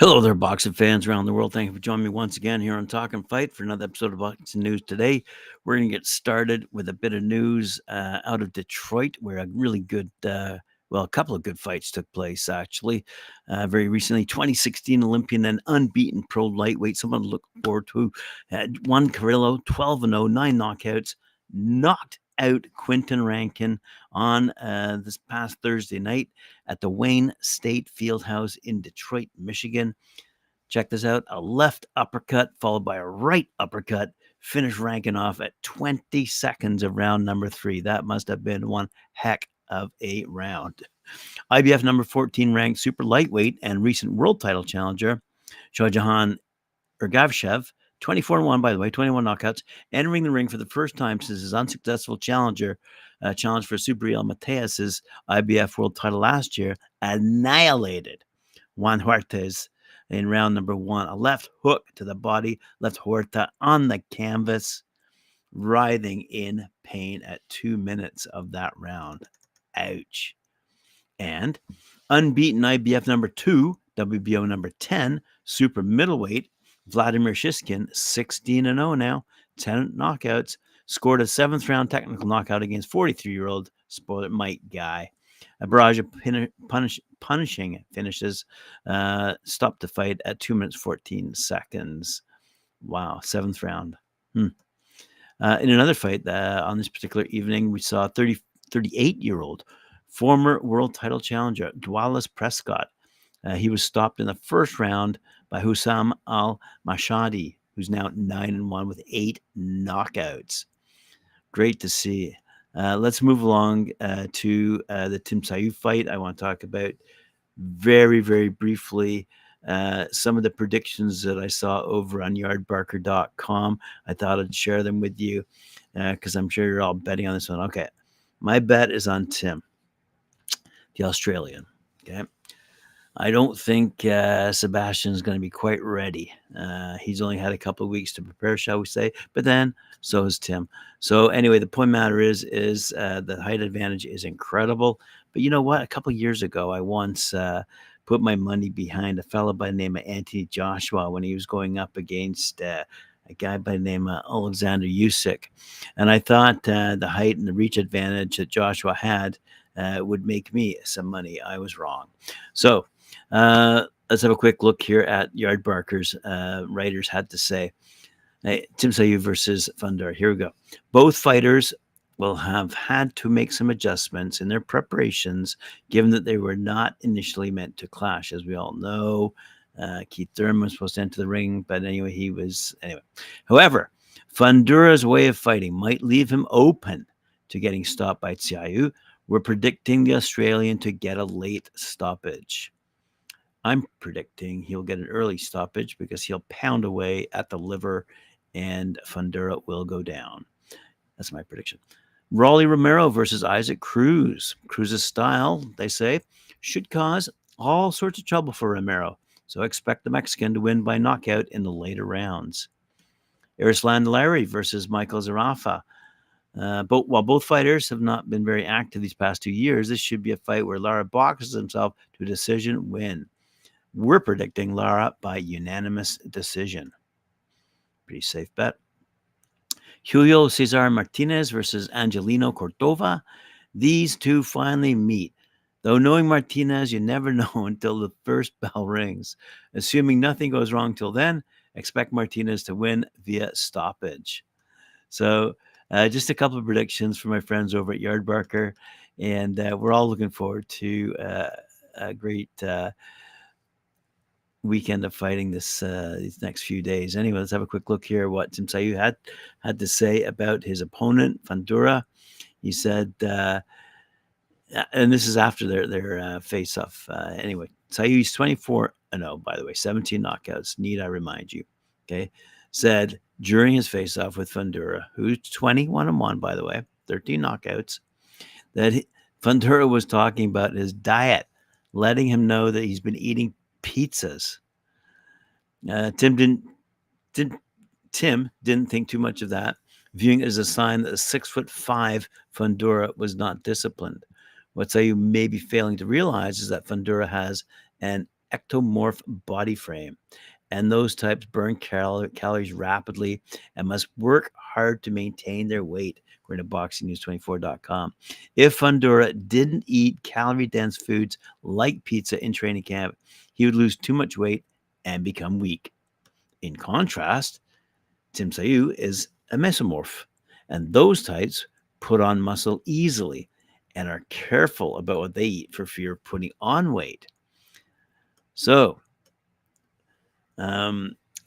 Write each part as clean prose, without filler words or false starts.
Hello there, boxing fans around the world. Thank you for joining me once again here on Talk and Fight for another episode of Boxing News today. We're going to get started with a bit of news out of Detroit, where a really good, a couple of good fights took place, actually. Very recently, 2016 Olympian and unbeaten pro lightweight, someone to look forward to. Juan Carrillo, 12-0, 9 knockouts, knocked out Quinton Rankin on this past Thursday night at the Wayne State Fieldhouse in Detroit, Michigan. Check this out. A left uppercut followed by a right uppercut finished Rankin off at 20 seconds of round number 3. That must have been one heck of a round. IBF number 14 ranked super lightweight and recent world title challenger Shojahan Ergavshev, 24-1, by the way, 21 knockouts, entering the ring for the first time since his unsuccessful challenge for Subriel Mateus's IBF world title last year, annihilated Juan Huertas in round number 1. A left hook to the body left Huerta on the canvas, writhing in pain at 2 minutes of that round. Ouch. And unbeaten IBF number 2, WBO number 10, super middleweight, Vladimir Shishkin, 16-0 now, 10 knockouts, scored a 7th round technical knockout against 43-year-old spoiler Mike Guy. A barrage of punishing finishes stopped the fight at 2 minutes 14 seconds. Wow, 7th round. In another fight on this particular evening, we saw 38-year-old former world title challenger Dwalis Prescott. He was stopped in the first round by Hussam Al-Mashadi, who's now 9-1 with 8 knockouts. Great to see. Let's move along to the Tsyzu fight. I want to talk about very, very briefly some of the predictions that I saw over on yardbarker.com. I thought I'd share them with you because I'm sure you're all betting on this one. Okay, my bet is on Tim, the Australian. Okay. I don't think Sebastian's going to be quite ready. He's only had a couple of weeks to prepare, shall we say, but then so is Tim. So anyway, the point matter is the height advantage is incredible. But you know what? A couple of years ago, I once put my money behind a fellow by the name of Anthony Joshua when he was going up against a guy by the name of Alexander Usyk. And I thought the height and the reach advantage that Joshua had would make me some money. I was wrong. So let's have a quick look here at Yardbarker's writers had to say. Hey, Tsyzu versus Fundora. Here we go. Both fighters will have had to make some adjustments in their preparations, given that they were not initially meant to clash. As we all know, Keith Thurman was supposed to enter the ring, but anyway, he was. Anyway, however, Fundora's way of fighting might leave him open to getting stopped by Tsyzu. We're predicting the Australian to get a late stoppage. I'm predicting he'll get an early stoppage because he'll pound away at the liver and Fundora will go down. That's my prediction. Rolly Romero versus Isaac Cruz. Cruz's style, they say, should cause all sorts of trouble for Romero. So expect the Mexican to win by knockout in the later rounds. Arislan Larry versus Michael Zarafa. While both fighters have not been very active these past 2 years, this should be a fight where Lara boxes himself to a decision win. We're predicting Lara by unanimous decision. Pretty safe bet. Julio Cesar Martinez versus Angelino Cordova. These two finally meet. Though knowing Martinez, you never know until the first bell rings. Assuming nothing goes wrong till then, expect Martinez to win via stoppage. So just a couple of predictions for my friends over at Yardbarker, and we're all looking forward to a great weekend of fighting these next few days. Anyway, let's have a quick look here at what Tsyzu had to say about his opponent, Fundora. He said, and this is after their face-off. Anyway, Tsyzu's 24-0, by the way, 17 knockouts, need I remind you, okay? Said during his face-off with Fundora, who's 21-1, by the way, 13 knockouts, that Fundora was talking about his diet, letting him know that he's been eating pizzas. Tim didn't think too much of that, viewing it as a sign that a 6'5" Fundora was not disciplined. What Tsyzu may be failing to realize is that Fundora has an ectomorph body frame. And those types burn calories rapidly and must work hard to maintain their weight, according to boxingnews24.com. If Fundora didn't eat calorie-dense foods like pizza in training camp, he would lose too much weight and become weak. In contrast, Tsyzu is a mesomorph, and those types put on muscle easily and are careful about what they eat for fear of putting on weight. So,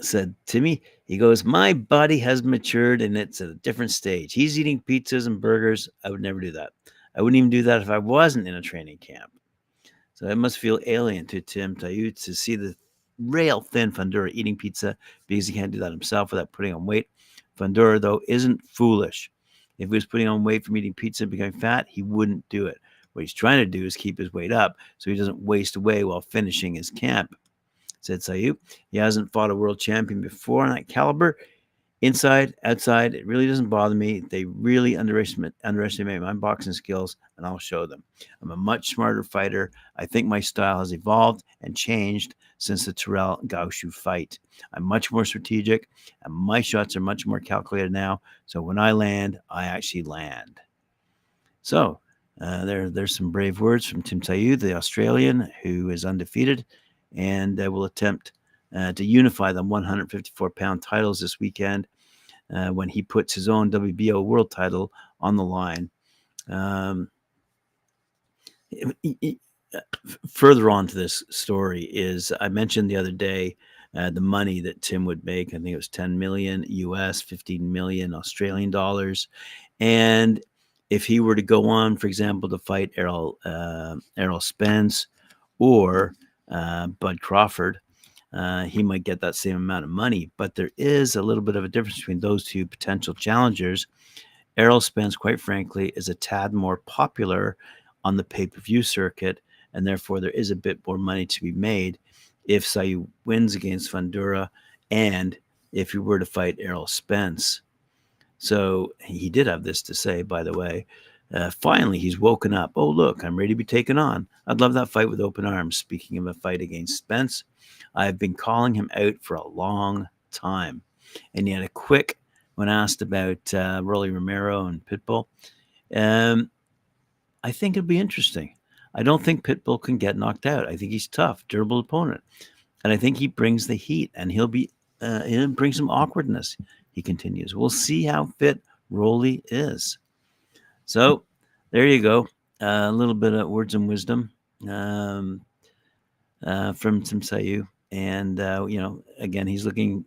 said Timmy, he goes, my body has matured and it's at a different stage. He's eating pizzas and burgers. I would never do that. I wouldn't even do that if I wasn't in a training camp. So it must feel alien to Tim Tsyzu to see the rail thin Fundora eating pizza because he can't do that himself without putting on weight. Fundora, though, isn't foolish. If he was putting on weight from eating pizza and becoming fat, he wouldn't do it. What he's trying to do is keep his weight up so he doesn't waste away while finishing his camp, said Tsyzu. He hasn't fought a world champion before on that caliber. Inside, outside, it really doesn't bother me. They really underestimate my boxing skills, and I'll show them. I'm a much smarter fighter. I think my style has evolved and changed since the Terrell Gaushu fight. I'm much more strategic, and my shots are much more calculated now. So when I land, I actually land. So there's some brave words from Tim Tsyzu, the Australian, who is undefeated and will attempt to unify the 154-pound titles this weekend when he puts his own WBO world title on the line. Further on to this story is I mentioned the other day the money that Tim would make. I think it was 10 million US, 15 million Australian dollars. And if he were to go on, for example, to fight Errol Spence or Bud Crawford, he might get that same amount of money. But there is a little bit of a difference between those two potential challengers. Errol Spence, quite frankly, is a tad more popular on the pay-per-view circuit, and therefore there is a bit more money to be made if Tsyzu wins against Fundora and if he were to fight Errol Spence. So he did have this to say, by the way. Finally, he's woken up. Oh, look, I'm ready to be taken on. I'd love that fight with open arms. Speaking of a fight against Spence, I've been calling him out for a long time. And he had a quick, when asked about Rolly Romero and Pitbull, I think it'll be interesting. I don't think Pitbull can get knocked out. I think he's tough, durable opponent. And I think he brings the heat, and he'll bring some awkwardness, he continues. We'll see how fit Rolly is. So there you go. A little bit of words and wisdom from Tim Tsyzu. And, again, he's looking,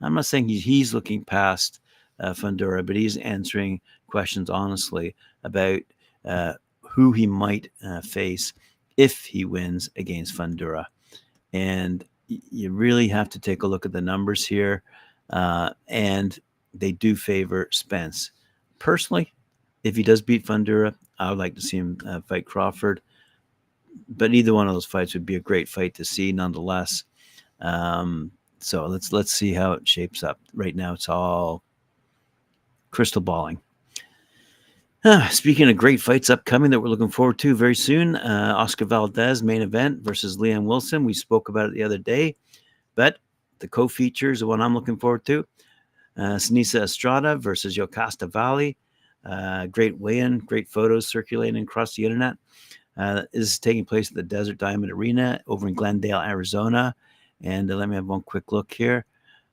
I'm not saying he's looking past Fundora, but he's answering questions honestly about who he might face if he wins against Fundora. And you really have to take a look at the numbers here. And they do favor Spence. Personally, if he does beat Fundora, I would like to see him fight Crawford. But either one of those fights would be a great fight to see nonetheless. So let's see how it shapes up. Right now, it's all crystal balling. Speaking of great fights upcoming that we're looking forward to very soon, Oscar Valdez main event versus Liam Wilson. We spoke about it the other day, but the co-feature is the one I'm looking forward to. Sinisa Estrada versus Yokasta Valley. Great weigh-in, great photos circulating across the internet. This is taking place at the Desert Diamond Arena over in Glendale, Arizona. And let me have one quick look here.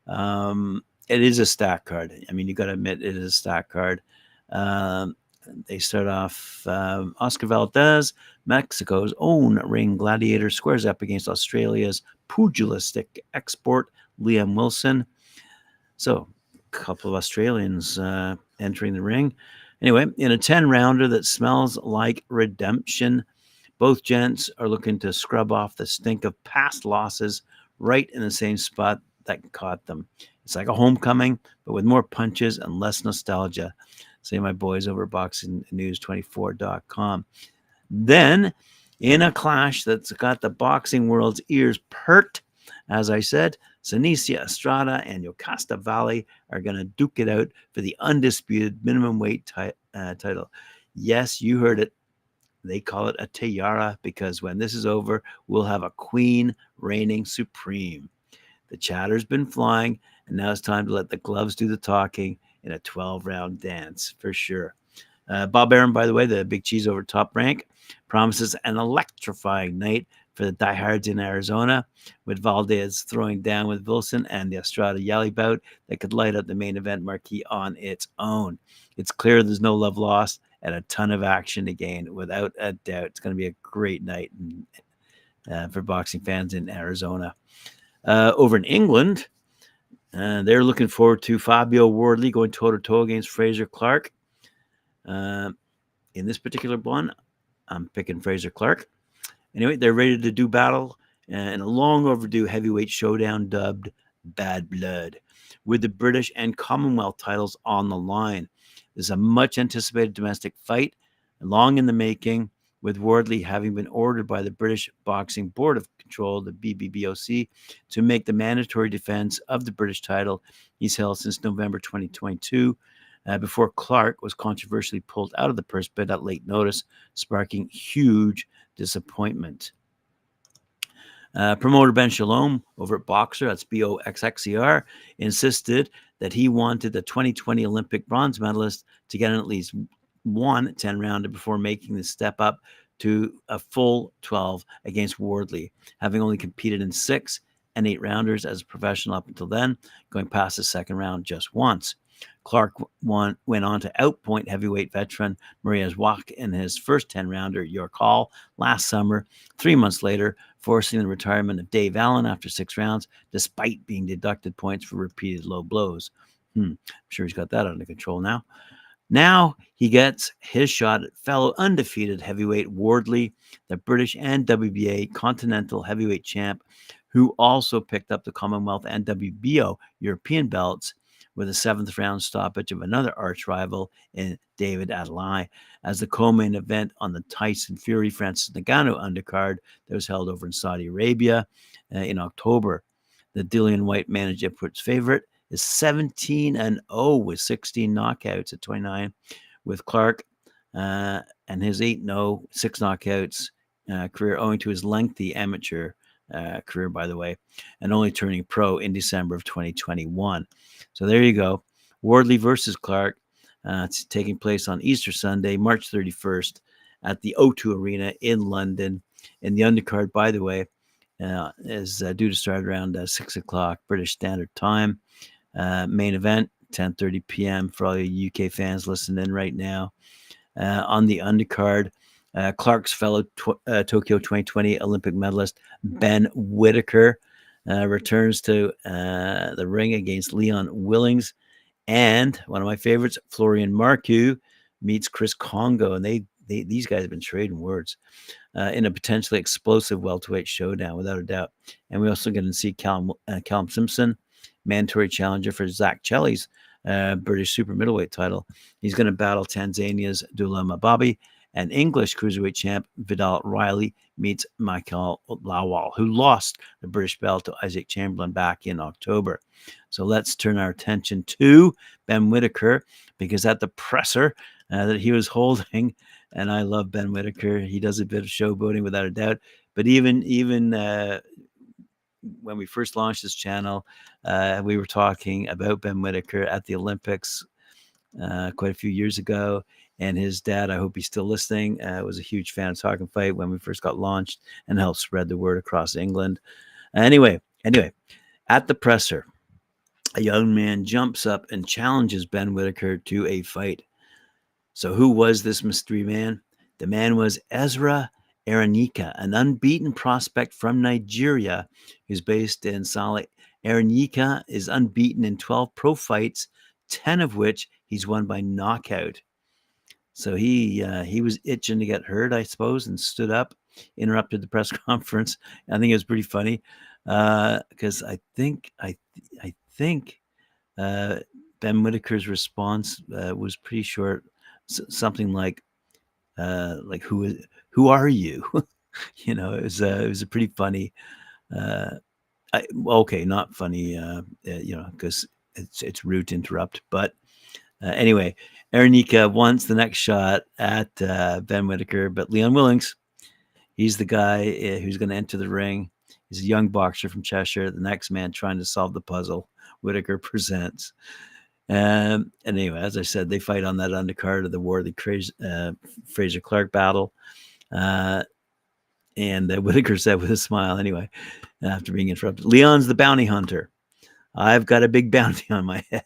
It is a stack card. I mean, you got to admit it is a stack card. They start off Oscar Valdez, Mexico's own ring gladiator, squares up against Australia's pugilistic export, Liam Wilson. So a couple of Australians entering the ring. Anyway, in a 10-rounder that smells like redemption, both gents are looking to scrub off the stink of past losses right in the same spot that caught them. It's like a homecoming, but with more punches and less nostalgia. Say my boys over at boxingnews24.com. Then, in a clash that's got the boxing world's ears perked, as I said, Sinisa Estrada and Yokasta Valley are going to duke it out for the undisputed minimum weight title. Yes, you heard it. they call it a tiara because when this is over, we'll have a queen reigning supreme. The chatter's been flying, and now it's time to let the gloves do the talking in a 12-round dance for sure. Bob Arum, by the way, the big cheese over Top Rank, promises an electrifying night for the diehards in Arizona, with Valdez throwing down with Wilson and the Estrada Yali bout that could light up the main event marquee on its own. It's clear there's no love lost and a ton of action again, without a doubt. It's going to be a great night for boxing fans in Arizona. Over in England, they're looking forward to Fabio Wardley going toe-to-toe against Fraser Clarke. In this particular one, I'm picking Fraser Clarke. Anyway, they're ready to do battle in a long overdue heavyweight showdown dubbed Bad Blood, with the British and Commonwealth titles on the line. This is a much anticipated domestic fight, long in the making, with Wardley having been ordered by the British Boxing Board of Control, the BBBOC, to make the mandatory defense of the British title he's held since November 2022, before Clarke was controversially pulled out of the purse bid at late notice, sparking huge disappointment. Promoter Ben Shalom over at Boxer, that's BOXXER, insisted that he wanted the 2020 Olympic bronze medalist to get in at least one 10-rounder before making the step up to a full 12 against Wardley, having only competed in 6 and 8-rounders as a professional up until then, going past the second round just once. Clarke went on to outpoint heavyweight veteran Marius Wack in his first 10-rounder York Hall last summer, 3 months later, forcing the retirement of Dave Allen after 6 rounds, despite being deducted points for repeated low blows. I'm sure he's got that under control now. Now he gets his shot at fellow undefeated heavyweight Wardley, the British and WBA Continental Heavyweight Champ, who also picked up the Commonwealth and WBO European belts, with a 7th round stoppage of another arch rival in David Adelai as the co-main event on the Tyson Fury Francis Ngannou undercard that was held over in Saudi Arabia in October. The Dillian White managed Ipswich favorite is 17-0 with 16 knockouts at 29, with Clarke and his 8-0, 6 knockouts career owing to his lengthy amateur career, by the way, and only turning pro in December of 2021. So there you go. Wardley versus Clarke. It's taking place on Easter Sunday, March 31st at the O2 Arena in London. And the undercard, by the way, is due to start around 6 o'clock British Standard Time. Main event, 10:30 p.m. for all you UK fans listening in right now. On the undercard, Clarke's fellow Tokyo 2020 Olympic medalist Ben Whittaker returns to the ring against Leon Willings, and one of my favorites, Florian Marcoux, meets Chris Congo, and these guys have been trading words in a potentially explosive welterweight showdown, without a doubt. And we also get to see Callum Simpson, mandatory challenger for Zach Chelly's British super middleweight title. He's going to battle Tanzania's Dula Mababi, and English cruiserweight champ Vidal Riley meets Michael Lawal, who lost the British belt to Isaac Chamberlain back in October. So let's turn our attention to Ben Whittaker, because at the presser that he was holding, and I love Ben Whittaker, he does a bit of showboating without a doubt, but even when we first launched this channel, we were talking about Ben Whittaker at the Olympics quite a few years ago. And his dad, I hope he's still listening, was a huge fan of Talkin Fight when we first got launched and helped spread the word across England. Anyway, at the presser, a young man jumps up and challenges Ben Whittaker to a fight. So who was this mystery man? The man was Ezra Aranika, an unbeaten prospect from Nigeria who's based in Sale. Aranika is unbeaten in 12 pro fights, 10 of which he's won by knockout. So he was itching to get heard, I suppose, and stood up, interrupted the press conference. I think it was pretty funny because I think Ben Whittaker's response was pretty short, something like who are you? It was a pretty funny. Okay, not funny, because it's rude to interrupt, but Anyway, Aranika wants the next shot at Ben Whittaker, but Leon Willings, he's the guy who's going to enter the ring. He's a young boxer from Cheshire, the next man trying to solve the puzzle Whittaker presents. And anyway, as I said, they fight on that undercard of the Wardley Fraser Clarke battle. And Whittaker said with a smile, anyway, after being interrupted, Leon's the bounty hunter. I've got a big bounty on my head.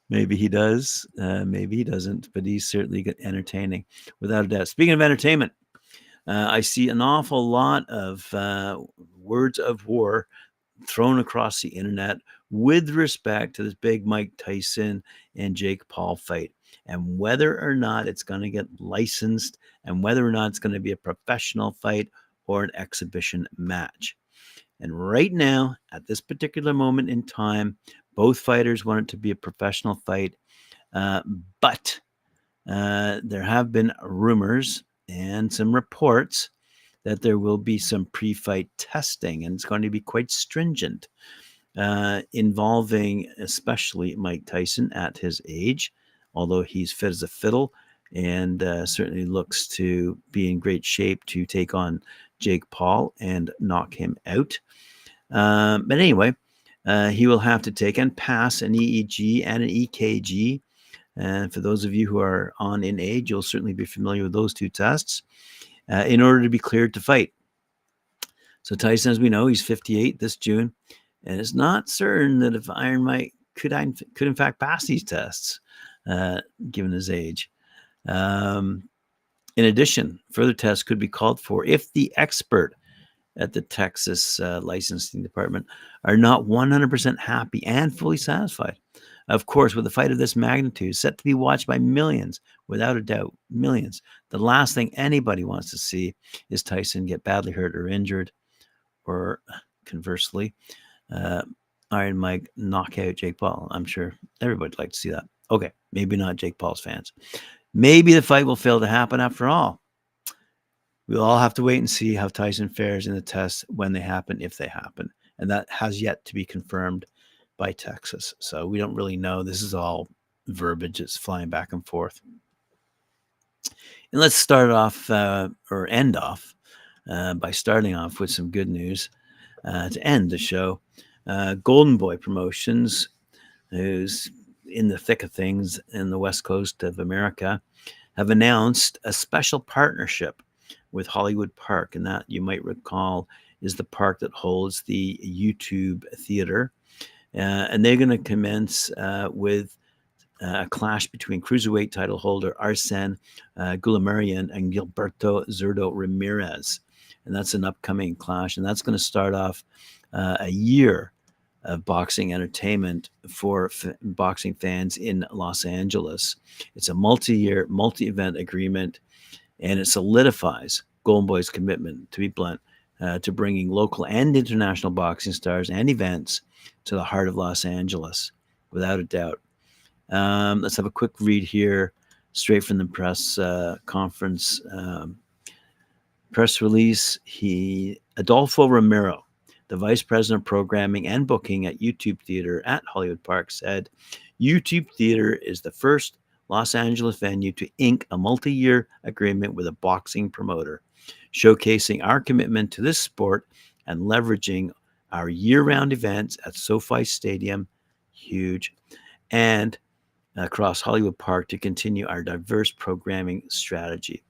Maybe he does. Maybe he doesn't. But he's certainly entertaining, without a doubt. Speaking of entertainment, I see an awful lot of words of war thrown across the internet with respect to this big Mike Tyson and Jake Paul fight, and whether or not it's going to get licensed, and whether or not it's going to be a professional fight or an exhibition match. And right now, at this particular moment in time, both fighters want it to be a professional fight, but there have been rumors and some reports that there will be some pre-fight testing, and it's going to be quite stringent, involving especially Mike Tyson at his age, although he's fit as a fiddle and certainly looks to be in great shape to take on Jake Paul and knock him out. But anyway, he will have to take and pass an EEG and an EKG. And for those of you who are on in age, you'll certainly be familiar with those two tests in order to be cleared to fight. So Tyson, as we know, he's 58 this June, and it's not certain that if Iron Mike could in fact pass these tests, given his age. In addition, further tests could be called for if the expert at the Texas licensing department are not 100% happy and fully satisfied. Of course, with a fight of this magnitude, set to be watched by millions, without a doubt, millions, the last thing anybody wants to see is Tyson get badly hurt or injured, or conversely, Iron Mike knock out Jake Paul. I'm sure everybody'd like to see that. Okay, maybe not Jake Paul's fans. Maybe the fight will fail to happen after all. We'll all have to wait and see how Tyson fares in the tests when they happen, if they happen. And that has yet to be confirmed by Texas. So we don't really know. This is all verbiage. It's flying back and forth. And let's start off or end off by starting off with some good news to end the show. Golden Boy Promotions, who's in the thick of things in the West Coast of America, have announced a special partnership with Hollywood Park, and that, you might recall, is the park that holds the YouTube theater. And they're going to commence with a clash between cruiserweight title holder Arsene Goulamirian and Gilberto Zurdo Ramirez. And that's an upcoming clash, and that's going to start off a year of boxing entertainment for boxing fans in Los Angeles. It's a multi-year, multi-event agreement, and it solidifies Golden Boy's commitment, to be blunt, to bringing local and international boxing stars and events to the heart of Los Angeles, without a doubt. Let's have a quick read here, straight from the press conference press release. Adolfo Romero, the vice president of programming and booking at YouTube Theater at Hollywood Park, said, YouTube Theater is the first Los Angeles venue to ink a multi-year agreement with a boxing promoter, showcasing our commitment to this sport and leveraging our year-round events at SoFi Stadium, huge, and across Hollywood Park to continue our diverse programming strategy.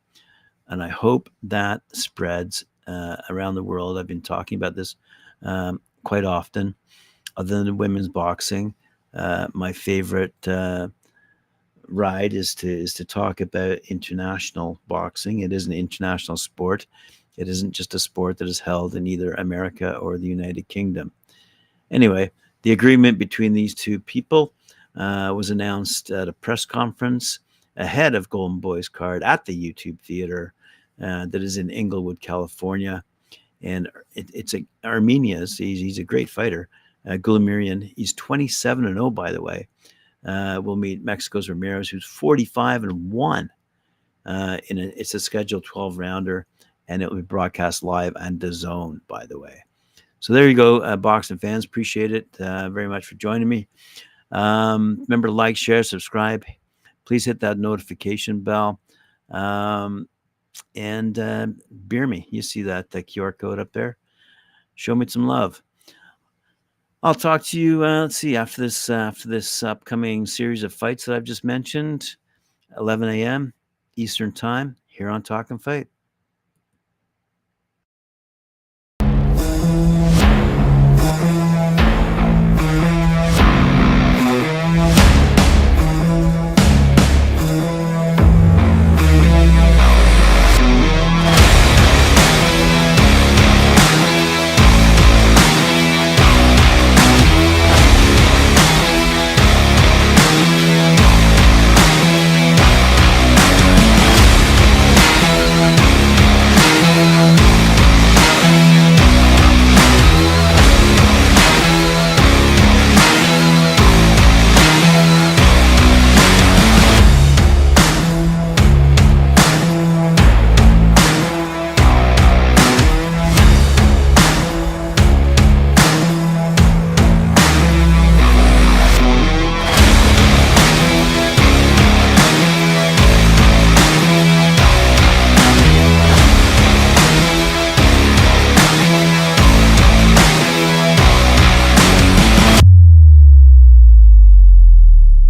And I hope that spreads around the world. I've been talking about this quite often. Other than women's boxing, my favorite ride is to talk about international boxing. It is an international sport. It isn't just a sport that is held in either America or the United Kingdom. Anyway, the agreement between these two people was announced at a press conference ahead of Golden Boy's card at the YouTube Theater that is in Inglewood, California. And it's Armenia's. He's a great fighter. Goulamirian, he's 27-0, by the way. Will meet Mexico's Ramirez, who's 45-1. It's a scheduled 12-rounder, and it will be broadcast live on DAZN, by the way. So there you go, boxing fans. Appreciate it very much for joining me. Remember to like, share, subscribe. Please hit that notification bell. And beer me. You see that QR code up there? Show me some love. I'll talk to you. Let's see, after this upcoming series of fights that I've just mentioned, 11 a.m. Eastern Time here on Talkin' Fight.